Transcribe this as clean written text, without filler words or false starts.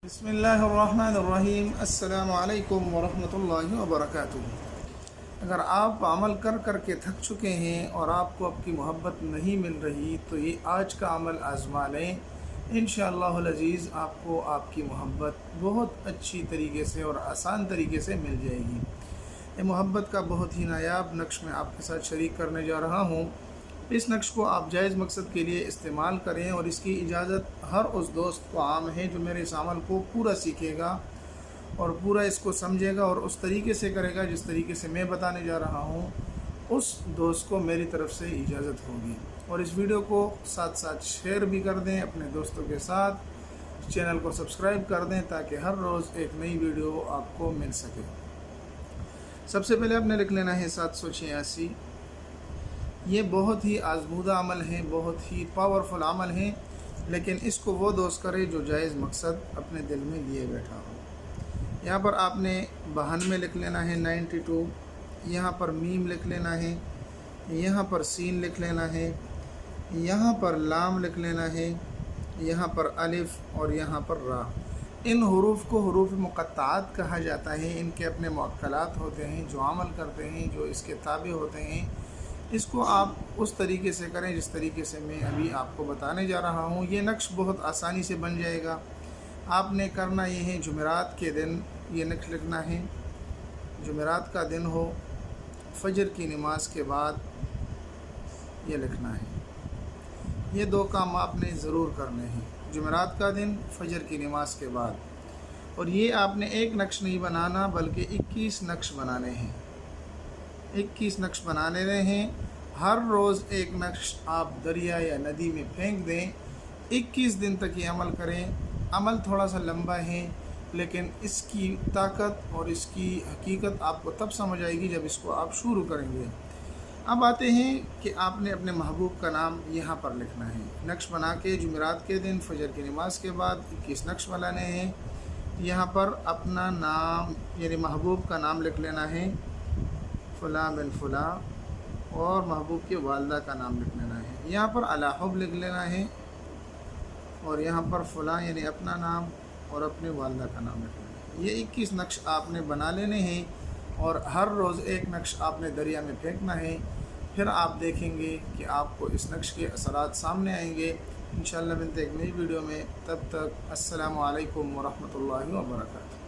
بسم اللہ الرحمن الرحیم۔ السلام علیکم ورحمۃ اللہ وبرکاتہ۔ اگر آپ عمل کر کر کے تھک چکے ہیں اور آپ کو اب کی محبت نہیں مل رہی تو یہ آج کا عمل آزما لیں، انشاءاللہ العزیز آپ کو آپ کی محبت بہت اچھی طریقے سے اور آسان طریقے سے مل جائے گی۔ یہ محبت کا بہت ہی نایاب نقش میں آپ کے ساتھ شریک کرنے جا رہا ہوں۔ اس نقش کو آپ جائز مقصد کے لیے استعمال کریں، اور اس کی اجازت ہر اس دوست کو عام ہے جو میرے اس عمل کو پورا سیکھے گا اور پورا اس کو سمجھے گا اور اس طریقے سے کرے گا جس طریقے سے میں بتانے جا رہا ہوں، اس دوست کو میری طرف سے اجازت ہوگی۔ اور اس ویڈیو کو ساتھ ساتھ شیئر بھی کر دیں اپنے دوستوں کے ساتھ، چینل کو سبسکرائب کر دیں تاکہ ہر روز ایک نئی ویڈیو آپ کو مل سکے۔ سب سے پہلے آپ نے لکھ لینا ہے 786۔ یہ بہت ہی آزمودہ عمل ہے، بہت ہی پاورفل عمل ہے، لیکن اس کو وہ دوست کرے جو جائز مقصد اپنے دل میں لیے بیٹھا ہو۔ یہاں پر آپ نے 92 میں لکھ لینا ہے 92، یہاں پر میم لکھ لینا ہے، یہاں پر سین لکھ لینا ہے، یہاں پر لام لکھ لینا ہے، یہاں پر الف اور یہاں پر را۔ ان حروف کو حروف مقطعات کہا جاتا ہے۔ ان کے اپنے موکلات ہوتے ہیں جو عمل کرتے ہیں، جو اس کے تابع ہوتے ہیں۔ اس کو آپ اس طریقے سے کریں جس طریقے سے میں ابھی آپ کو بتانے جا رہا ہوں۔ یہ نقش بہت آسانی سے بن جائے گا۔ آپ نے کرنا یہ ہے، جمعرات کے دن یہ نقش لکھنا ہے۔ جمعرات کا دن ہو، فجر کی نماز کے بعد یہ لکھنا ہے۔ یہ دو کام آپ نے ضرور کرنے ہیں، جمعرات کا دن، فجر کی نماز کے بعد۔ اور یہ آپ نے ایک نقش نہیں بنانا بلکہ 21 نقش بنانے ہیں۔ 21 نقش بنانے ہیں۔ ہر روز ایک نقش آپ دریا یا ندی میں پھینک دیں۔ 21 دن تک یہ عمل کریں۔ عمل تھوڑا سا لمبا ہے، لیکن اس کی طاقت اور اس کی حقیقت آپ کو تب سمجھ آئے گی جب اس کو آپ شروع کریں گے۔ اب آتے ہیں کہ آپ نے اپنے محبوب کا نام یہاں پر لکھنا ہے۔ نقش بنا کے جمعرات کے دن، فجر کی نماز کے بعد 21 نقش بنانے ہیں۔ یہاں پر اپنا نام یعنی محبوب کا نام لکھ لینا ہے، فلاں بن فلاں، اور محبوب کی والدہ کا نام لکھ لینا ہے۔ یہاں پر الحب لکھ لینا ہے، اور یہاں پر فلاں یعنی اپنا نام اور اپنے والدہ کا نام لکھ لینا ہے۔ یہ 21 نقش آپ نے بنا لینے ہیں، اور ہر روز ایک نقش آپ نے دریا میں پھینکنا ہے۔ پھر آپ دیکھیں گے کہ آپ کو اس نقش کے اثرات سامنے آئیں گے۔ انشاءاللہ ملتے ہیں ایک نئی ویڈیو میں، تب تک السلام علیکم ورحمۃ اللہ وبرکاتہ۔